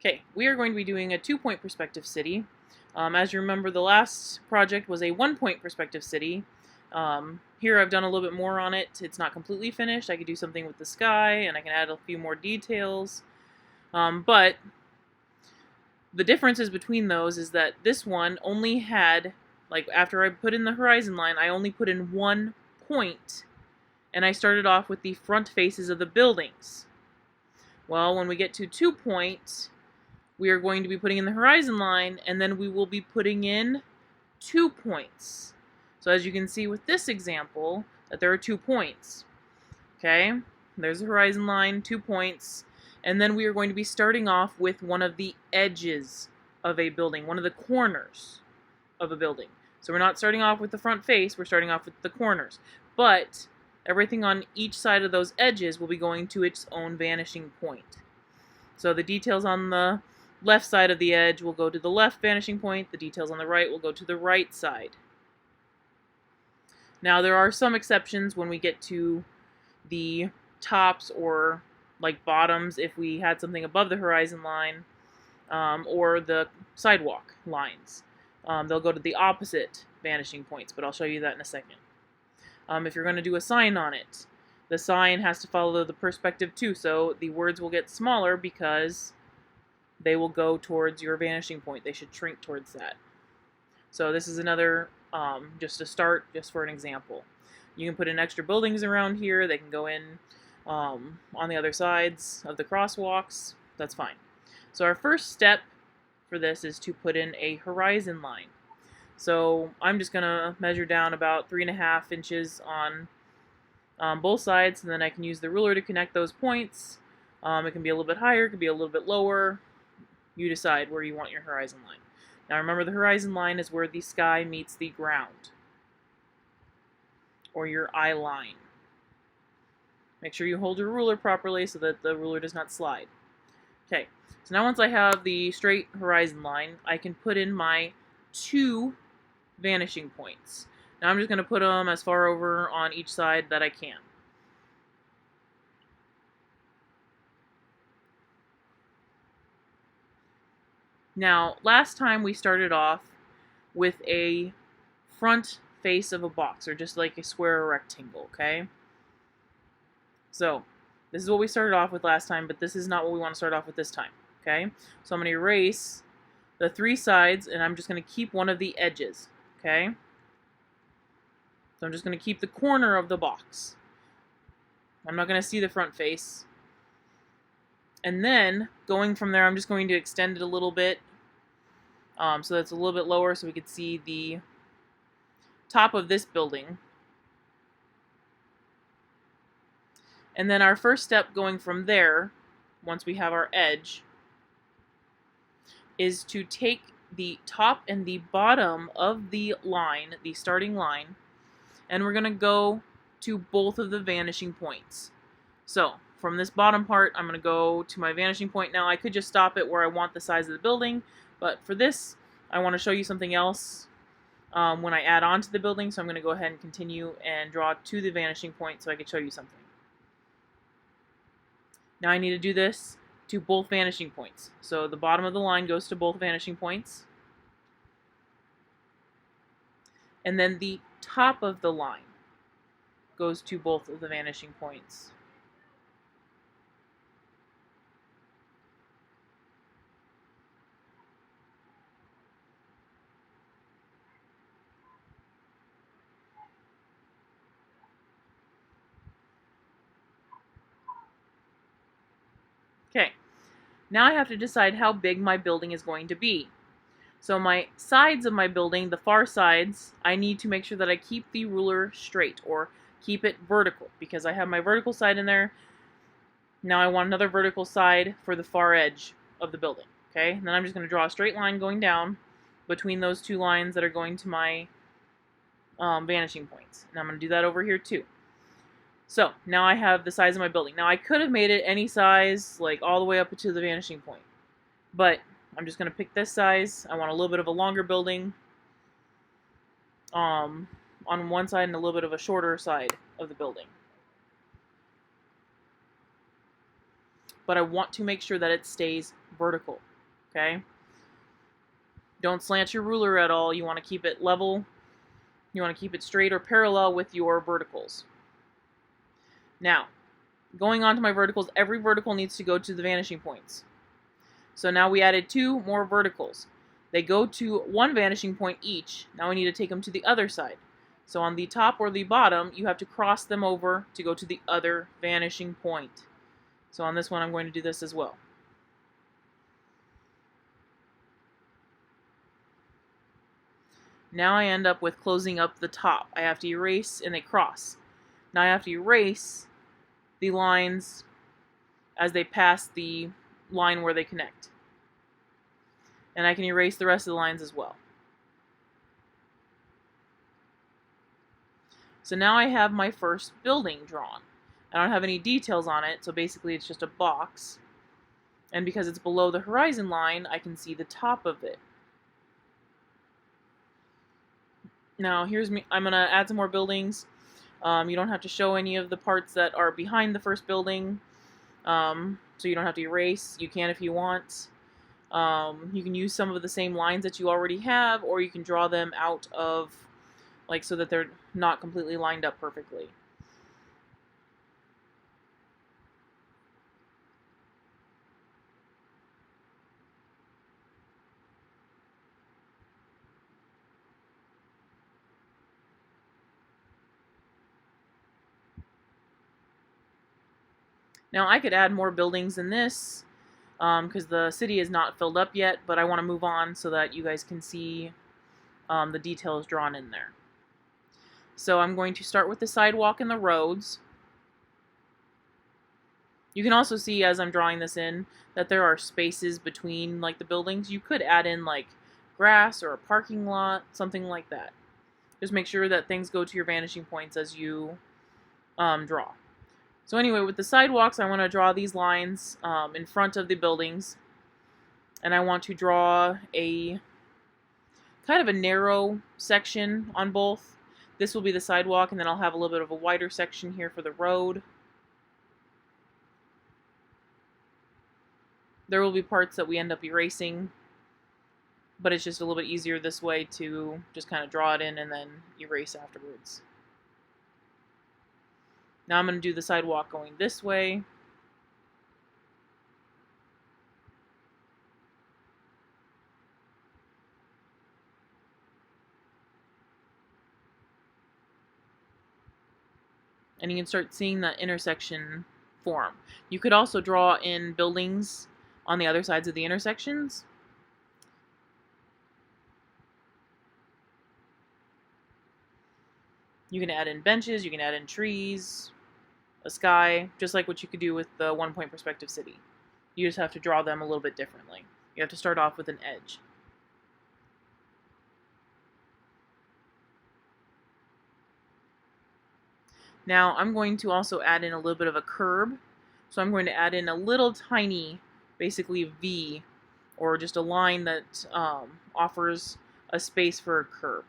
Okay, we are going to be doing a two-point perspective city. As you remember, the last project was a one-point perspective city. Here I've done a little bit more on it. It's not completely finished. I could do something with the sky, and I can add a few more details. But the differences between those is that this one only had, like after I put in the horizon line, I only put in 1 point, and I started off with the front faces of the buildings. Well, when we get to 2 points, we are going to be putting in the horizon line, and then we will be putting in 2 points. So as you can see with this example, that there are 2 points. Okay, there's the horizon line, 2 points, and then we are going to be starting off with one of the edges of a building, one of the corners of a building. So we're not starting off with the front face, we're starting off with the corners. But everything on each side of those edges will be going to its own vanishing point. So the details on the left side of the edge will go to the left vanishing point, the details on the right will go to the right side. Now there are some exceptions when we get to the tops or like bottoms if we had something above the horizon line or the sidewalk lines. They'll go to the opposite vanishing points, but I'll show you that in a second. If you're going to do a sign on it, the sign has to follow the perspective too, so the words will get smaller because they will go towards your vanishing point. They should shrink towards that. So this is another, just to start, just for an example. You can put in extra buildings around here. They can go in on the other sides of the crosswalks. That's fine. So our first step for this is to put in a horizon line. So I'm just going to measure down about 3.5 inches on both sides, and then I can use the ruler to connect those points. It can be a little bit higher, it can be a little bit lower. You decide where you want your horizon line. Now remember, the horizon line is where the sky meets the ground, or your eye line. Make sure you hold your ruler properly so that the ruler does not slide. Okay, so now once I have the straight horizon line, I can put in my 2 vanishing points. Now I'm just going to put them as far over on each side that I can. Now, last time we started off with a front face of a box, or just like a square or rectangle, okay? So, this is what we started off with last time, but this is not what we want to start off with this time, okay? So I'm going to erase the 3 sides, and I'm just going to keep one of the edges, okay? So I'm just going to keep the corner of the box. I'm not going to see the front face. And then, going from there, I'm just going to extend it a little bit so that's a little bit lower so we could see the top of this building. And then our first step going from there, once we have our edge, is to take the top and the bottom of the line, the starting line, and we're going to go to both of the vanishing points. So, from this bottom part, I'm going to go to my vanishing point. Now, I could just stop it where I want the size of the building, but for this, I want to show you something else when I add on to the building, so I'm going to go ahead and continue and draw to the vanishing point so I can show you something. Now I need to do this to both vanishing points. So the bottom of the line goes to both vanishing points, and then the top of the line goes to both of the vanishing points. Okay, now I have to decide how big my building is going to be. So my sides of my building, the far sides, I need to make sure that I keep the ruler straight, or keep it vertical, because I have my vertical side in there. Now I want another vertical side for the far edge of the building. Okay, and then I'm just going to draw a straight line going down between those 2 lines that are going to my vanishing points. And I'm going to do that over here too. So, now I have the size of my building. Now, I could have made it any size, like all the way up to the vanishing point. But, I'm just going to pick this size. I want a little bit of a longer building on one side and a little bit of a shorter side of the building. But I want to make sure that it stays vertical. okay? Don't slant your ruler at all. You want to keep it level. You want to keep it straight or parallel with your verticals. Now, going on to my verticals, every vertical needs to go to the vanishing points. So now we added 2 more verticals. They go to 1 vanishing point each. Now we need to take them to the other side. So on the top or the bottom, you have to cross them over to go to the other vanishing point. So on this one, I'm going to do this as well. Now I end up with closing up the top. I have to erase, and they cross. Now I have to erase the lines as they pass the line where they connect. And I can erase the rest of the lines as well. So now I have my first building drawn. I don't have any details on it, so basically it's just a box. And because it's below the horizon line, I can see the top of it. Now here's me. I'm going to add some more buildings. You don't have to show any of the parts that are behind the first building, so you don't have to erase. You can if you want. You can use some of the same lines that you already have, or you can draw them out of, like, so that they're not completely lined up perfectly. Now I could add more buildings than this, because the city is not filled up yet, but I want to move on so that you guys can see the details drawn in there. So I'm going to start with the sidewalk and the roads. You can also see as I'm drawing this in that there are spaces between like the buildings. You could add in like grass or a parking lot, something like that. Just make sure that things go to your vanishing points as you draw. So anyway, with the sidewalks, I want to draw these lines in front of the buildings. And I want to draw a kind of a narrow section on both. This will be the sidewalk, and then I'll have a little bit of a wider section here for the road. There will be parts that we end up erasing, but it's just a little bit easier this way to just kind of draw it in and then erase afterwards. Now I'm going to do the sidewalk going this way. And you can start seeing that intersection form. You could also draw in buildings on the other sides of the intersections. You can add in benches, you can add in trees, a sky, just like what you could do with the one-point perspective city. You just have to draw them a little bit differently. You have to start off with an edge. Now I'm going to also add in a little bit of a curb. So I'm going to add in a little tiny, basically V, or just a line that offers a space for a curb.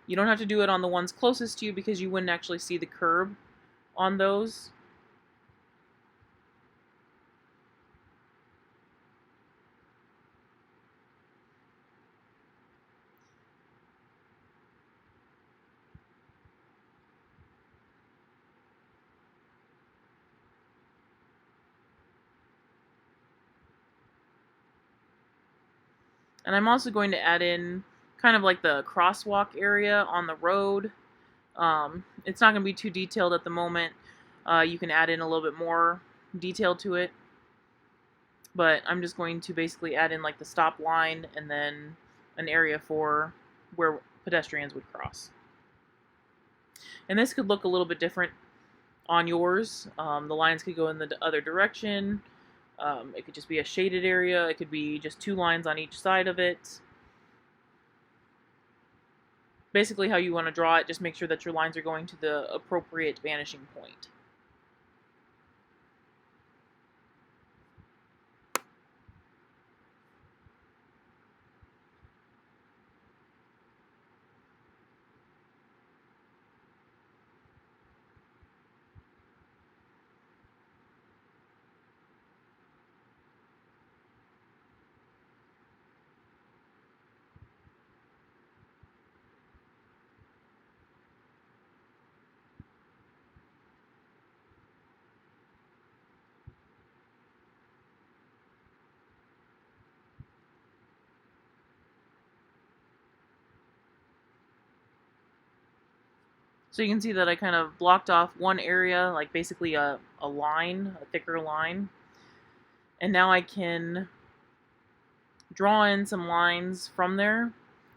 You don't have to do it on the ones closest to you because you wouldn't actually see the curb on those. And I'm also going to add in kind of like the crosswalk area on the road. It's not going to be too detailed at the moment. You can add in a little bit more detail to it. But I'm just going to basically add in like the stop line and then an area for where pedestrians would cross. And this could look a little bit different on yours. The lines could go in the other direction. It could just be a shaded area. It could be just 2 lines on each side of it. Basically how you want to draw it, just make sure that your lines are going to the appropriate vanishing point. So you can see that I kind of blocked off one area, like basically a line, a thicker line. And now I can draw in some lines from there,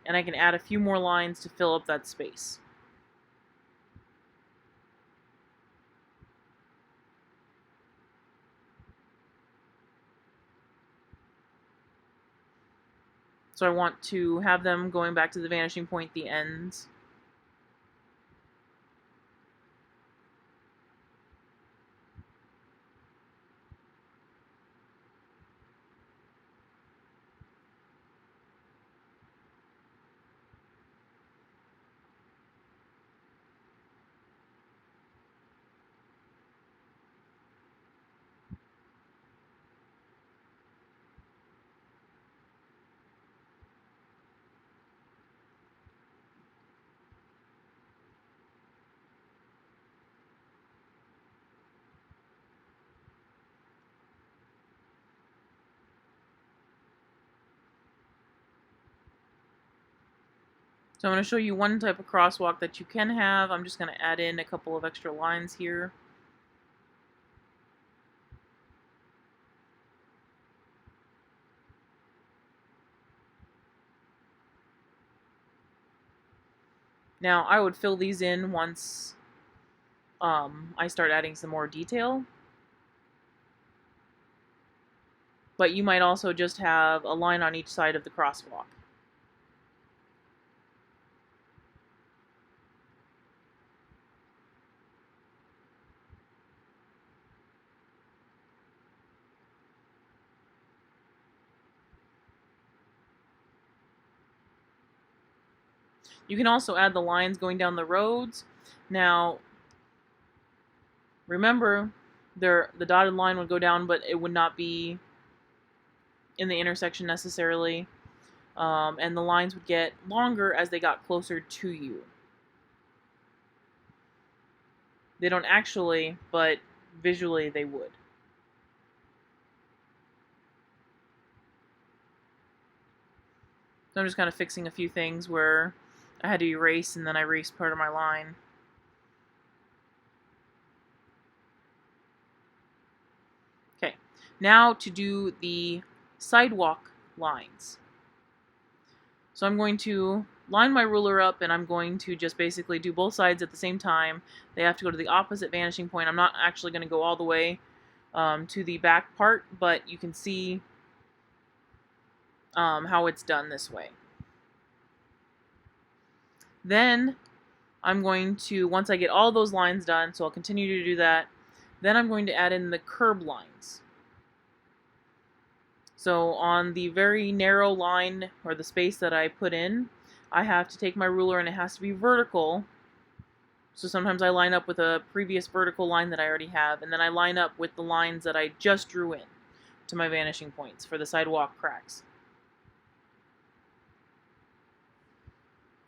and I can add a few more lines to fill up that space. So I want to have them going back to the vanishing point, the ends. So I'm going to show you one type of crosswalk that you can have. I'm just going to add in a couple of extra lines here. Now I would fill these in once I start adding some more detail. But you might also just have a line on each side of the crosswalk. You can also add the lines going down the roads. Now, remember, the dotted line would go down, but it would not be in the intersection necessarily. And the lines would get longer as they got closer to you. They don't actually, but visually they would. So I'm just kind of fixing a few things where I had to erase and then I erased part of my line. Okay, now to do the sidewalk lines. So I'm going to line my ruler up and I'm going to just basically do both sides at the same time. They have to go to the opposite vanishing point. I'm not actually going to go all the way to the back part, but you can see how it's done this way. Then I'm going to, once I get all those lines done, so I'll continue to do that, then I'm going to add in the curb lines. So on the very narrow line, or the space that I put in, I have to take my ruler and it has to be vertical. So sometimes I line up with a previous vertical line that I already have, and then I line up with the lines that I just drew in to my vanishing points for the sidewalk cracks.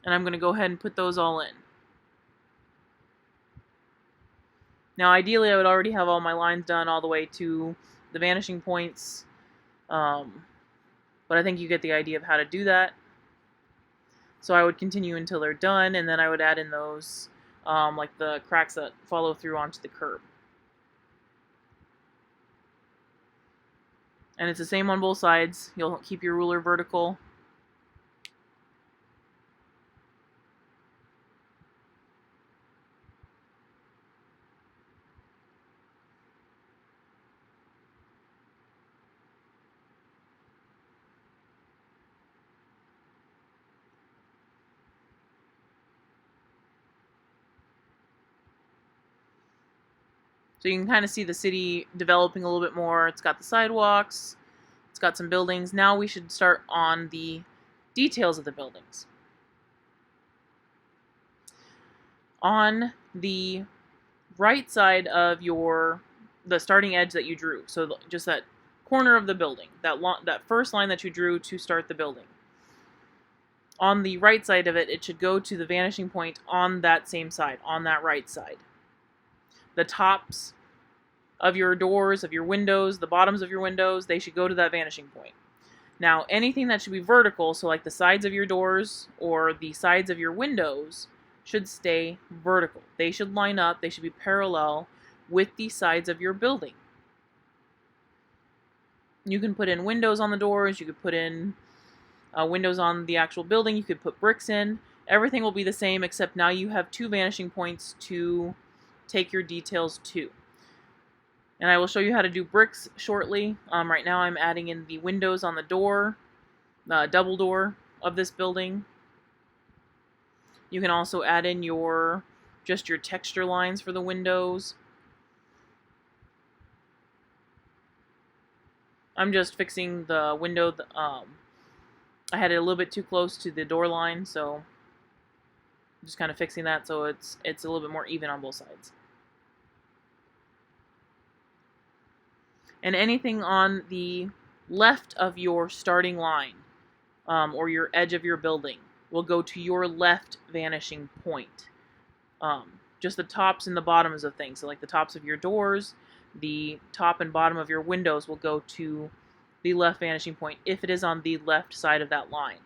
And I'm going to go ahead and put those all in. Now ideally I would already have all my lines done all the way to the vanishing points, but I think you get the idea of how to do that. So I would continue until they're done, and then I would add in those, like the cracks that follow through onto the curb. And it's the same on both sides. You'll keep your ruler vertical. So you can kind of see the city developing a little bit more. It's got the sidewalks, it's got some buildings. Now we should start on the details of the buildings. On the right side of the starting edge that you drew, so just that corner of the building, that first line that you drew to start the building. On the right side of it, it should go to the vanishing point on that same side, on that right side. The tops of your doors, of your windows, the bottoms of your windows, they should go to that vanishing point. Now, anything that should be vertical, so like the sides of your doors or the sides of your windows, should stay vertical. They should line up, they should be parallel with the sides of your building. You can put in windows on the doors, you could put in windows on the actual building, you could put bricks in. Everything will be the same, except now you have 2 vanishing points to take your details to. And I will show you how to do bricks shortly. Right now I'm adding in the windows on the door, double door of this building. You can also add in just your texture lines for the windows. I'm just fixing the window. I had it a little bit too close to the door line, so I'm just kind of fixing that so it's a little bit more even on both sides. And anything on the left of your starting line or your edge of your building will go to your left vanishing point. Just the tops and the bottoms of things, so like the tops of your doors, the top and bottom of your windows will go to the left vanishing point if it is on the left side of that line.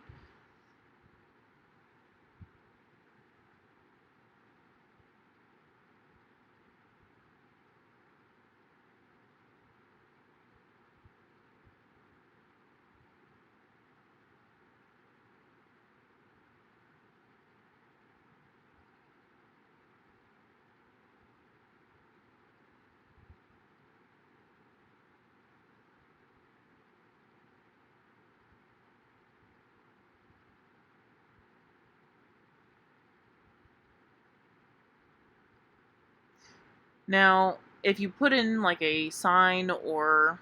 Now, if you put in like a sign or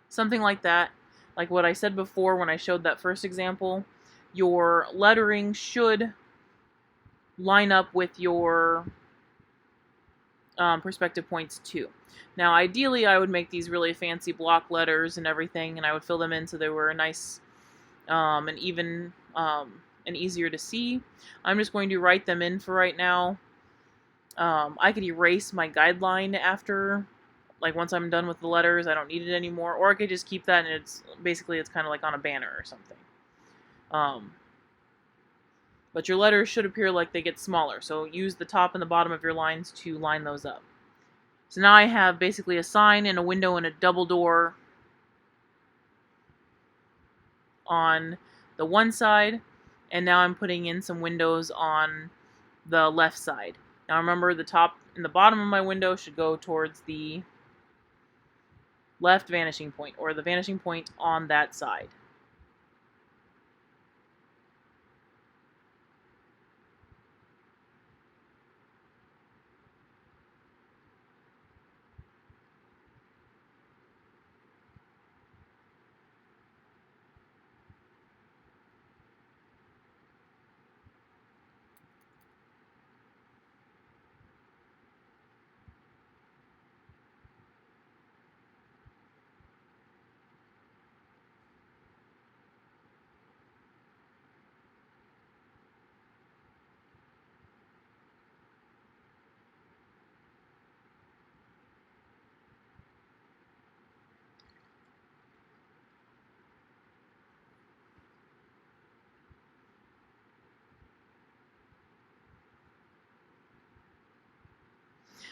something like that, like what I said before when I showed that first example, your lettering should line up with your perspective points too. Now, ideally, I would make these really fancy block letters and everything, and I would fill them in so they were nice and even and easier to see. I'm just going to write them in for right now. I could erase my guideline after, like once I'm done with the letters, I don't need it anymore, or I could just keep that and it's kind of like on a banner or something. But your letters should appear like they get smaller, so use the top and the bottom of your lines to line those up. So now I have basically a sign and a window and a double door on the one side, and now I'm putting in some windows on the left side. Now remember, the top and the bottom of my window should go towards the left vanishing point, or the vanishing point on that side.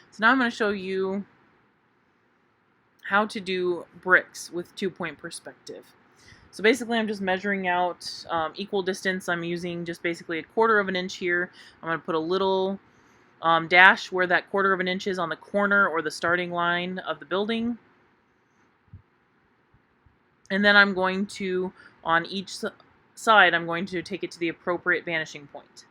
So now I'm going to show you how to do bricks with 2-point perspective. So basically I'm just measuring out equal distance. I'm using just basically 1/4 of an inch here. I'm going to put a little dash where that 1/4 of an inch is on the corner or the starting line of the building. And then I'm going to, on each side, I'm going to take it to the appropriate vanishing point.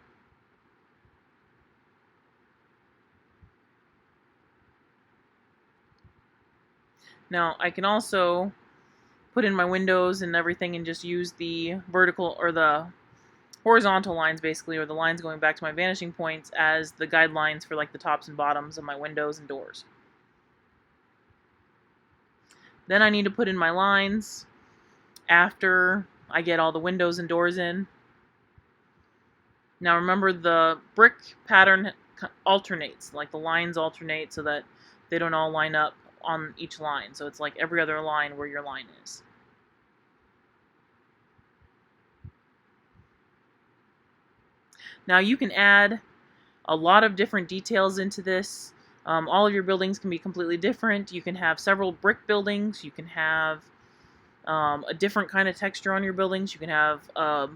Now, I can also put in my windows and everything and just use the vertical or the horizontal lines, basically, or the lines going back to my vanishing points as the guidelines for like the tops and bottoms of my windows and doors. Then I need to put in my lines after I get all the windows and doors in. Now remember, the brick pattern alternates, like the lines alternate so that they don't all line up on each line. So it's like every other line where your line is. Now you can add a lot of different details into this. All of your buildings can be completely different. You can have several brick buildings. You can have a different kind of texture on your buildings. You can have a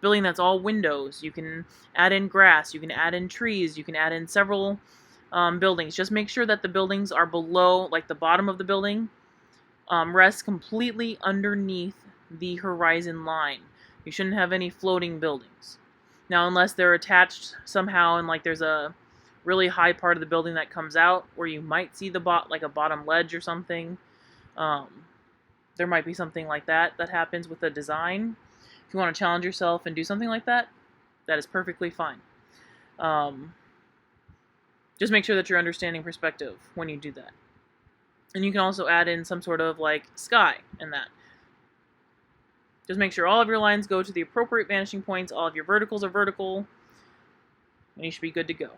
building that's all windows. You can add in grass. You can add in trees. You can add in several buildings. Just make sure that the buildings are below, like the bottom of the building, rests completely underneath the horizon line. You shouldn't have any floating buildings. Now, unless they're attached somehow and like there's a really high part of the building that comes out where you might see the like a bottom ledge or something. There might be something like that happens with the design. If you want to challenge yourself and do something like that, that is perfectly fine. Just make sure that you're understanding perspective when you do that. And you can also add in some sort of like sky in that. Just make sure all of your lines go to the appropriate vanishing points, all of your verticals are vertical, and you should be good to go.